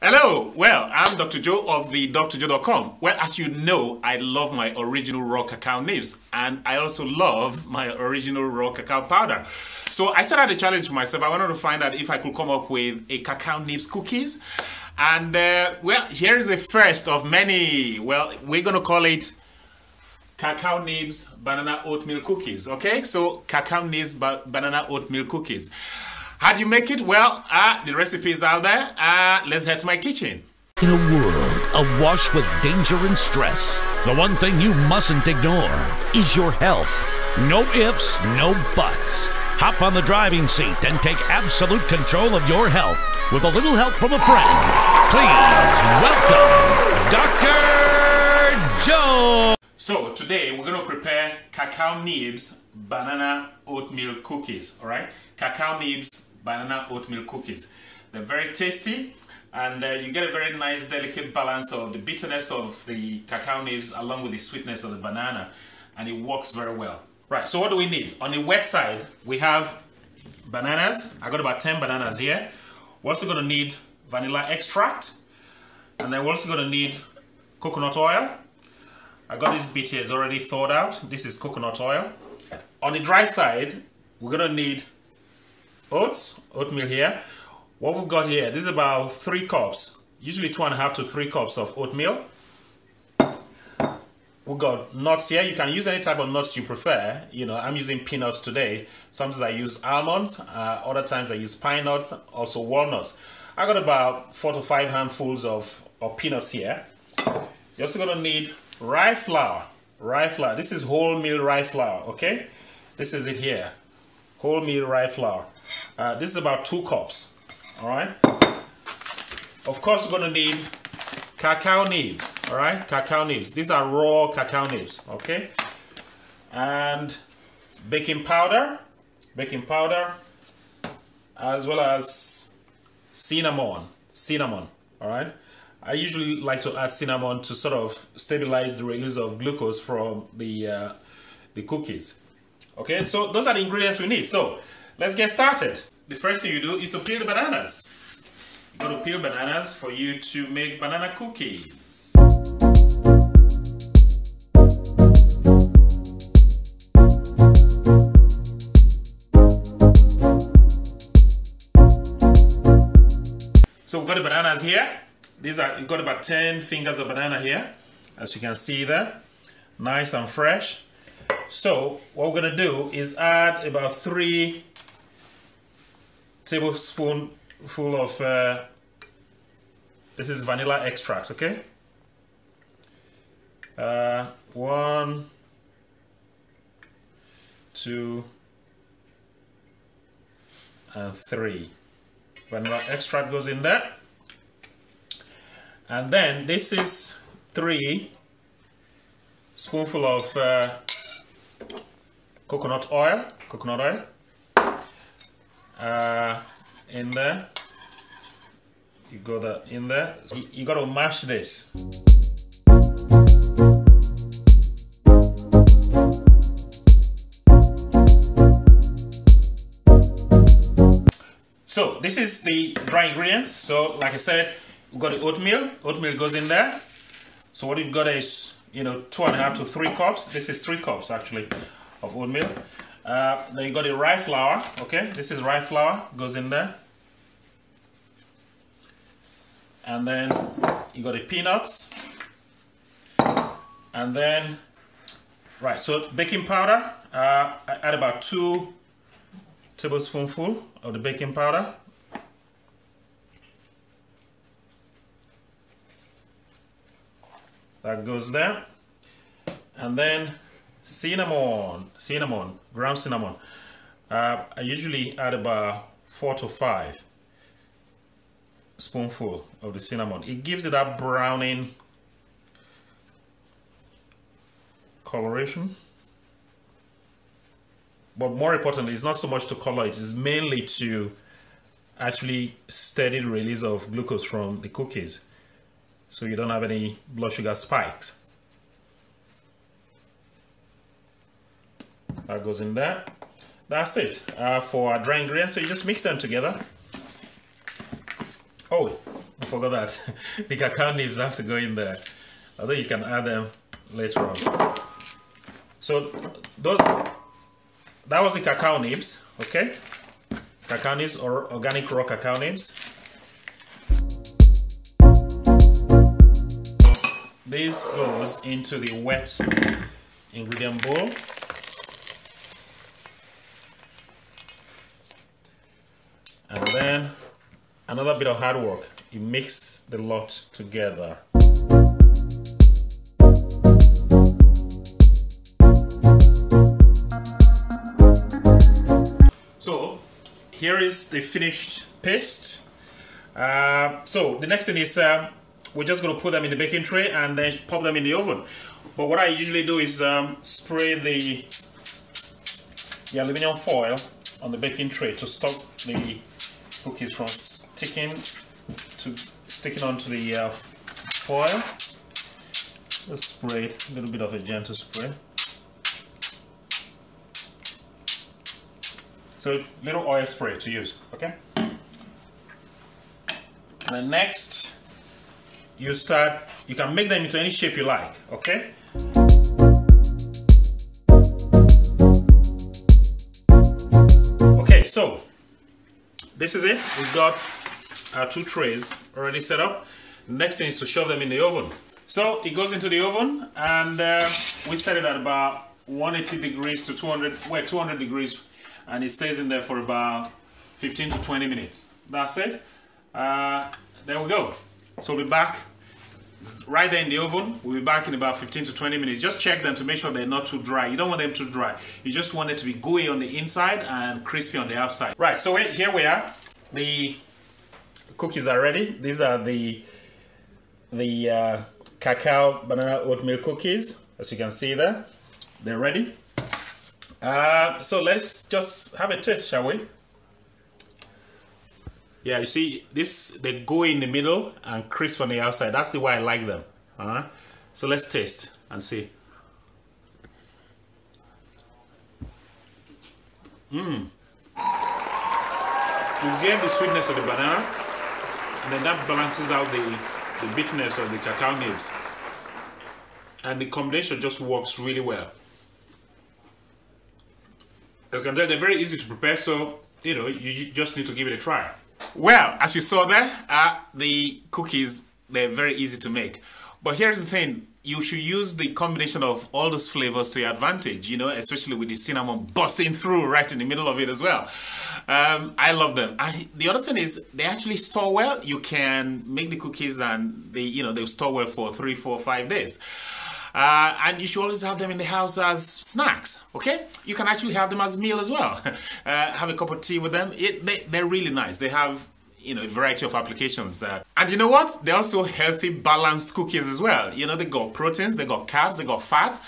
Hello, well, I'm Dr. Joe of the drjoe.com. Well, as you know, I love my original raw cacao nibs, and I also love my original raw cacao powder. So I set out a challenge for myself. I wanted to find out if I could come up with a cacao nibs cookies. And well, here's the first of many. Well, we're going to call it Cacao Nibs banana oatmeal cookies. Okay, so Cacao Nibs banana oatmeal cookies. How do you make it? Well, the recipe is out there. Let's head to my kitchen. In a world awash with danger and stress, the one thing you mustn't ignore is your health. No ifs, no buts. Hop on the driving seat and take absolute control of your health with a little help from a friend. Please welcome Dr. Joe. So today we're going to prepare Cacao Nibs banana oatmeal cookies. All right, Cacao Nibs banana oatmeal cookies. They're very tasty, and you get a very nice delicate balance of the bitterness of the cacao nibs along with the sweetness of the banana, and it works very well. Right, so what do we need? On the wet side, we have bananas. I got about 10 bananas here. We're also going to need vanilla extract, and then we're also going to need coconut oil. I got this bit here, it's already thawed out. This is coconut oil. On the dry side, we're going to need oatmeal here. What we've got here, this is about 3 cups, usually 2.5 to 3 cups of oatmeal. We've got nuts here. You can use any type of nuts you prefer. You know, I'm using peanuts today. Sometimes I use almonds, other times I use pine nuts, also walnuts. I got about 4 to 5 handfuls of peanuts here. You're also gonna need rye flour. Rye flour. This is wholemeal rye flour, okay? This is it here. Wholemeal rye flour. This is about 2 cups. All right. Of course, we're going to need cacao nibs. All right, cacao nibs. These are raw cacao nibs. Okay. And baking powder, as well as cinnamon. All right. I usually like to add cinnamon to sort of stabilize the release of glucose from the cookies. Okay, so those are the ingredients we need. So let's get started. The first thing you do is to peel the bananas. You got to peel bananas for you to make banana cookies. So we've got the bananas here. You've got about 10 fingers of banana here, as you can see there. Nice and fresh. So what we're going to do is add about 3 tablespoons of this is vanilla extract, okay? 1, 2, and 3. Vanilla extract goes in there. And then this is 3 spoonfuls of coconut oil. In there. You got that in there. You got to mash this. So this is the dry ingredients. So like I said, we've got the oatmeal. Oatmeal goes in there. So what you've got is, you know, 2.5 to 3 cups. This is 3 cups actually of oatmeal. Then you got the rye flour. Okay, this is rye flour, goes in there. And then you got the peanuts. And then, right, so baking powder. I add about 2 tablespoonfuls of the baking powder. That goes there. And then cinnamon, ground cinnamon. I usually add about 4 to 5 spoonful of the cinnamon. It gives it that browning coloration. But more importantly, it's not so much to color it, it's mainly to actually steady the release of glucose from the cookies, so you don't have any blood sugar spikes. That goes in there. That's it for our dry ingredients. So you just mix them together. Oh, forgot that the cacao nibs have to go in there, although you can add them later on. So that was the cacao nibs, okay? Cacao nibs or organic raw cacao nibs. This goes into the wet ingredient bowl. And then another bit of hard work. You mix the lot together. So here is the finished paste. So the next thing is we're just going to put them in the baking tray and then pop them in the oven. But what I usually do is spray the aluminum foil on the baking tray to stop the cookies from sticking onto the foil. Just spray a little bit of a gentle spray. So little oil spray to use, okay? And then next, you can make them into any shape you like, okay? Okay, so this is it. We've got our 2 trays already set up. Next thing is to shove them in the oven. So it goes into the oven, and we set it at about 180 degrees to 200 degrees, and it stays in there for about 15 to 20 minutes. That's it. There we go. So we'll be back right there in the oven. We'll be back in about 15 to 20 minutes. Just check them to make sure they're not too dry. You don't want them too dry. You just want it to be gooey on the inside and crispy on the outside. Right, so here we are. The cookies are ready. These are the cacao banana oatmeal cookies. As you can see there, they're ready. So let's just have a taste, shall we? Yeah, you see, they go in the middle and crisp on the outside. That's the way I like them. So let's taste and see. You get the sweetness of the banana, and then that balances out the bitterness of the cacao nibs. And the combination just works really well. As you can tell, they're very easy to prepare, so you just need to give it a try. Well, as you saw there, the cookies, they're very easy to make. But here's the thing, you should use the combination of all those flavors to your advantage, especially with the cinnamon busting through right in the middle of it as well. I love them. The other thing is, they actually store well. You can make the cookies and they'll store well for 3, 4, 5 days. And you should always have them in the house as snacks, okay? You can actually have them as a meal as well. Have a cup of tea with them. They're really nice. They have, a variety of applications. And you know what? They're also healthy, balanced cookies as well. They got proteins, they got carbs, they got fat,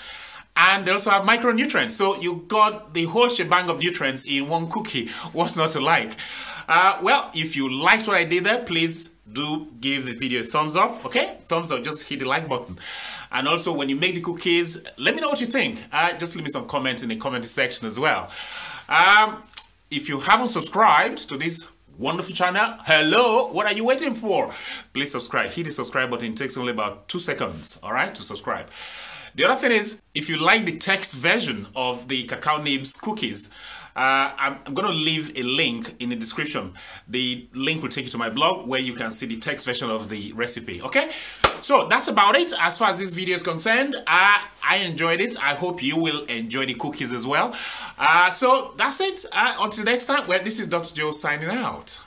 and they also have macronutrients. So you got the whole shebang of nutrients in one cookie. What's not to like? Well, if you liked what I did there, please do give the video a thumbs up, okay? Thumbs up, just hit the like button. And also, when you make the cookies, let me know what you think. Just leave me some comments in the comment section as well. If you haven't subscribed to this wonderful channel, hello, what are you waiting for? Please subscribe. Hit the subscribe button. It takes only about 2 seconds, all right, to subscribe. The other thing is, if you like the text version of the Cacao Nibs cookies, I'm going to leave a link in the description. The link will take you to my blog where you can see the text version of the recipe, okay? So that's about it as far as this video is concerned. I enjoyed it. I hope you will enjoy the cookies as well. So that's it. Until next time, well, this is Dr. Joe signing out.